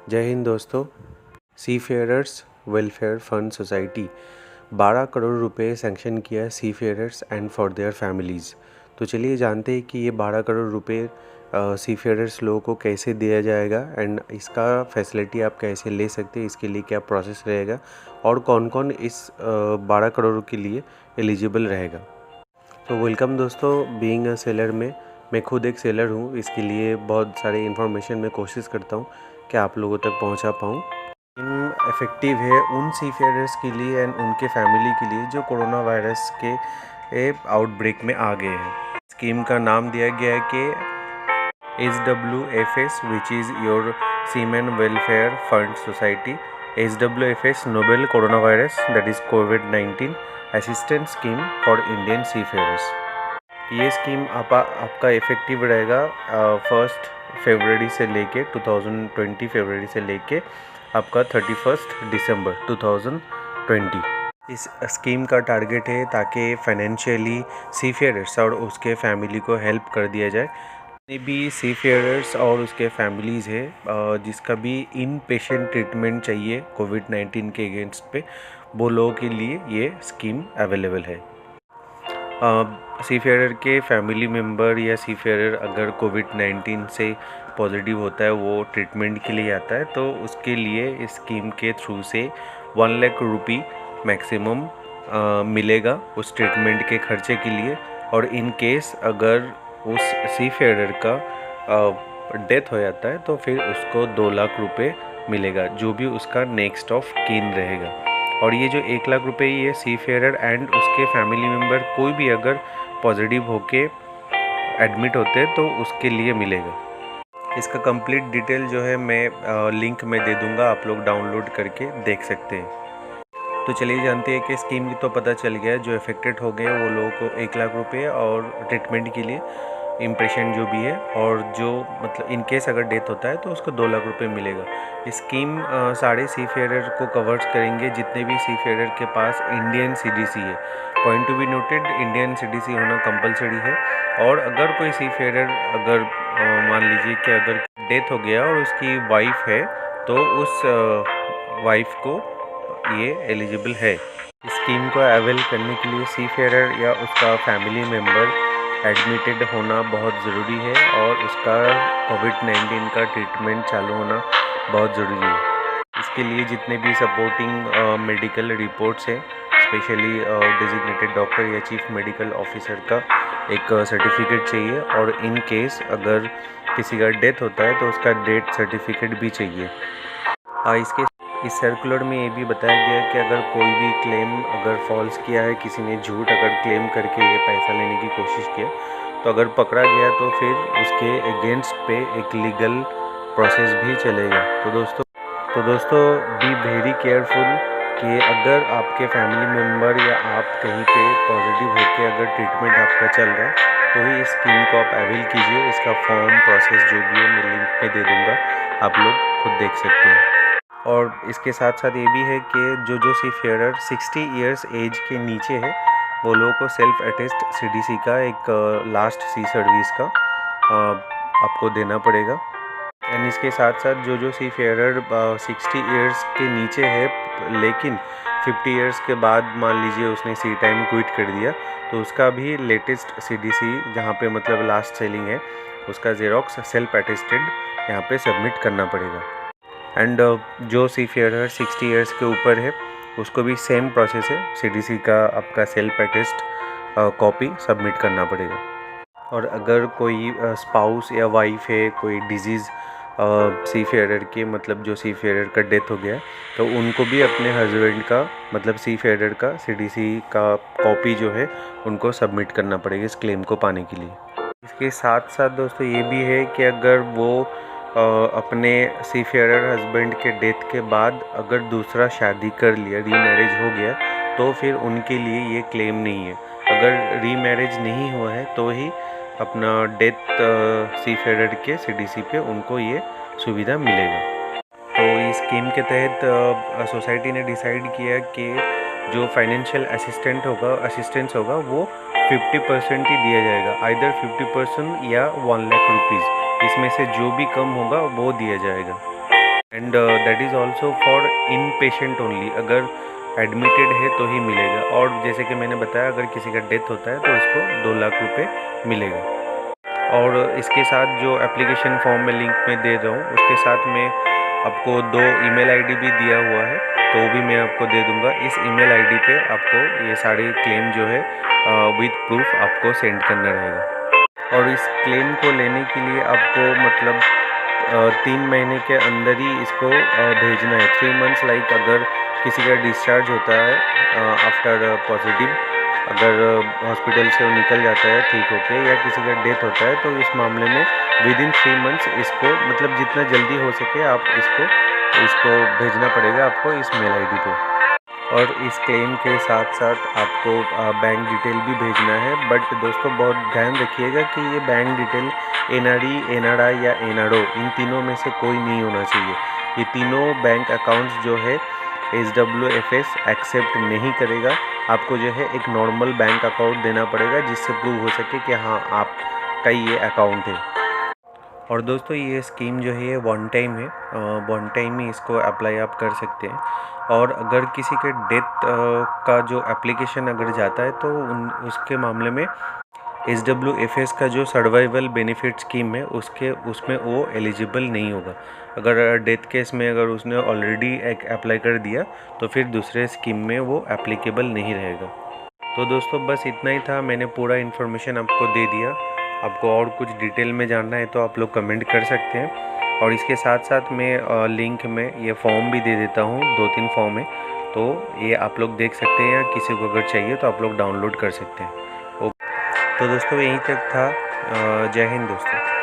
जय हिंद दोस्तों। सी फेयरर्स welfare fund society 12 crore रुपए सैंक्शन किया है सी फेयरर्स एंड फॉर देयर फैमिलीज़। तो चलिए जानते हैं कि ये 12 करोड़ रुपए सी फेयरर्स लोगों को कैसे दिया जाएगा एंड इसका फैसिलिटी आप कैसे ले सकते हैं, इसके लिए क्या प्रोसेस रहेगा और कौन कौन इस 12 करोड़ के लिए एलिजिबल रहेगा। तो वेलकम दोस्तों। बीइंग अ सेलर में मैं खुद एक सेलर हूँ, इसके लिए बहुत सारे इन्फॉर्मेशन मैं कोशिश करता हूँ कि आप लोगों तक पहुँचा पाऊँ। स्कीम इफ़ेक्टिव है उन सी फेयरर्स के लिए एंड उनके फैमिली के लिए जो कोरोना वायरस के आउटब्रेक में आ गए हैं। स्कीम का नाम दिया गया है कि SWFS which is your seamen welfare fund society. SWFS novel corona virus that is कोविड-19 assistance scheme for Indian seafarers. ये स्कीम आपका इफ़ेक्टिव रहेगा 1 फरवरी से लेके 2020 फरवरी से लेके आपका 31 दिसंबर 2020। इस स्कीम का टारगेट है ताकि फाइनेंशियली सी फेयरर्स और उसके फैमिली को हेल्प कर दिया जाए। जितने भी सी फेयरर्स और उसके फैमिलीज़ है जिसका भी इन पेशेंट ट्रीटमेंट चाहिए कोविड-19 के अगेंस्ट पे, वो लोगों के लिए ये स्कीम अवेलेबल है। सी फेयरर के फैमिली मेम्बर या सी फेयरर अगर कोविड-19 से पॉजिटिव होता है, वो ट्रीटमेंट के लिए आता है, तो उसके लिए इस स्कीम के थ्रू से 1 लाख रुपये मैक्सिमम मिलेगा उस ट्रीटमेंट के खर्चे के लिए। और इन केस अगर उस सी फेयरर का डेथ हो जाता है तो फिर उसको 2 लाख रुपये मिलेगा, जो भी उसका नेक्स्ट ऑफ कीन रहेगा। और ये जो 1 लाख रुपए ये सी फेयरर एंड उसके फैमिली मेम्बर कोई भी अगर पॉजिटिव होके एडमिट होते हैं तो उसके लिए मिलेगा। इसका कंप्लीट डिटेल जो है मैं लिंक में दे दूंगा, आप लोग डाउनलोड करके देख सकते हैं। तो चलिए जानते हैं कि स्कीम तो पता चल गया, जो अफेक्टेड हो गए वो लोगों को 1 लाख रुपये और ट्रीटमेंट के लिए इम्प्रेशन जो भी है, और जो मतलब इन केस अगर डेथ होता है तो उसको 2 लाख रुपए मिलेगा। स्कीम सारे सी फेयरर को कवर्स करेंगे जितने भी सी फेयरर के पास इंडियन सीडीसी है। Point to be noted, Indian CDC होना कंपलसरी है। और अगर कोई सी फेयरर अगर मान लीजिए कि अगर डेथ हो गया और उसकी वाइफ है तो उस वाइफ को ये एलिजिबल है। स्कीम को अवेल करने के लिए सी फेयरर या उसका फैमिली मेम्बर एडमिटेड होना बहुत ज़रूरी है और उसका कोविड-19 का ट्रीटमेंट चालू होना बहुत ज़रूरी है। इसके लिए जितने भी सपोर्टिंग मेडिकल रिपोर्ट्स हैं, स्पेशली डेजिग्नेटेड डॉक्टर या चीफ मेडिकल ऑफिसर का एक सर्टिफिकेट चाहिए, और इन केस अगर किसी का डेथ होता है तो उसका डेथ सर्टिफिकेट भी चाहिए। इस सर्कुलर में ये भी बताया गया कि अगर कोई भी क्लेम अगर फॉल्स किया है, किसी ने झूठ अगर क्लेम करके ये पैसा लेने की कोशिश किया, तो अगर पकड़ा गया तो फिर उसके अगेंस्ट पे एक लीगल प्रोसेस भी चलेगा। तो दोस्तों बी वेरी केयरफुल कि अगर आपके फैमिली मेम्बर या आप कहीं पे पॉजिटिव होकर अगर ट्रीटमेंट आपका चल रहा है तो ही इस स्कीम को आप अवेल कीजिए। इसका फॉर्म प्रोसेस जो भी है मैं लिंक पे दे दूँगा, आप लोग खुद देख सकते हैं। और इसके साथ साथ ये भी है कि जो सी फेयरर 60 इयर्स एज के नीचे है वो लोगों को सेल्फ अटेस्ट सीडीसी का एक लास्ट सी सर्विस का आपको देना पड़ेगा। एंड इसके साथ साथ जो सी फेयरर 60 इयर्स के नीचे है लेकिन 50 इयर्स के बाद मान लीजिए उसने सी टाइम क्विट कर दिया, तो उसका भी लेटेस्ट सीडीसी जहाँ पे मतलब लास्ट सेलिंग है उसका जेरोक्स सेल्फ अटेस्टेड यहाँ पे सबमिट करना पड़ेगा। एंड जो सी फेयरर 60 इयर्स के ऊपर है उसको भी सेम प्रोसेस है, सीडीसी का आपका सेल्फ अटेस्ट कॉपी सबमिट करना पड़ेगा। और अगर कोई स्पाउस या वाइफ है, कोई डिजीज़ सी फेयरर के मतलब जो सी फेयरर का डेथ हो गया तो उनको भी अपने हस्बैंड का मतलब सी फेयरर का सीडीसी का कॉपी जो है उनको सबमिट करना पड़ेगा इस क्लेम को पाने के लिए। इसके साथ साथ दोस्तों ये भी है कि अगर वो अपने सी फेयरर हस्बैंड के डेथ के बाद अगर दूसरा शादी कर लिया, रीमैरिज हो गया, तो फिर उनके लिए ये क्लेम नहीं है। अगर रीमैरिज नहीं हुआ है तो ही अपना डेथ सी फेयरर के सीडीसी पे उनको ये सुविधा मिलेगा। तो इस स्कीम के तहत सोसाइटी ने डिसाइड किया कि जो फाइनेंशियल असिस्टेंस होगा वो 50% ही दिया जाएगा, आइदर 50% या 1 लाख रुपीज़, इसमें से जो भी कम होगा वो दिया जाएगा। And that is also for in patient only, अगर एडमिटेड है तो ही मिलेगा। और जैसे कि मैंने बताया अगर किसी का डेथ होता है तो इसको 2 लाख रुपए मिलेगा। और इसके साथ जो एप्लीकेशन फॉर्म में लिंक में दे रहा हूँ उसके साथ में आपको 2 ईमेल आईडी भी दिया हुआ है, तो वो भी मैं आपको दे दूँगा। इस ईमेल आईडी पे आपको ये सारे क्लेम जो है विद प्रूफ आपको सेंड करना रहेगा। और इस क्लेम को लेने के लिए आपको मतलब 3 महीने के अंदर ही इसको भेजना है। 3 मंथ्स लाइक अगर किसी का डिस्चार्ज होता है आफ्टर पॉजिटिव, अगर हॉस्पिटल से वो निकल जाता है ठीक होके, या किसी का डेथ होता है तो इस मामले में विद इन 3 मंथ्स इसको मतलब जितना जल्दी हो सके आप इसको भेजना पड़ेगा आपको इस मेल आईडी पे। और इस क्लेम के साथ साथ आपको बैंक डिटेल भी भेजना है। बट दोस्तों बहुत ध्यान रखिएगा कि ये बैंक डिटेल एनआरई, एनआरआई या एनआरओ इन तीनों में से कोई नहीं होना चाहिए। ये तीनों बैंक अकाउंट्स जो है SWFS एक्सेप्ट नहीं करेगा। आपको जो है एक नॉर्मल बैंक अकाउंट देना पड़ेगा जिससे प्रूव हो सके कि हाँ आपका ये अकाउंट है। और दोस्तों ये स्कीम जो है ये वन टाइम है, वन टाइम ही इसको अप्लाई आप कर सकते हैं। और अगर किसी के डेथ का जो एप्लीकेशन अगर जाता है तो उसके मामले में SWFS का जो सर्वाइवल बेनिफिट स्कीम है उसमें वो एलिजिबल नहीं होगा। अगर डेथ केस में अगर उसने ऑलरेडी एक अप्लाई कर दिया तो फिर दूसरे स्कीम में वो एप्लीकेबल नहीं रहेगा। तो दोस्तों बस इतना ही था, मैंने पूरा इन्फॉर्मेशन आपको दे दिया। आपको और कुछ डिटेल में जानना है तो आप लोग कमेंट कर सकते हैं। और इसके साथ साथ मैं लिंक में ये फॉर्म भी दे देता हूँ, 2-3 फॉर्म है, तो ये आप लोग देख सकते हैं, या किसी को अगर चाहिए तो आप लोग डाउनलोड कर सकते हैं। ओके, तो दोस्तों यहीं तक था। जय हिंद दोस्तों।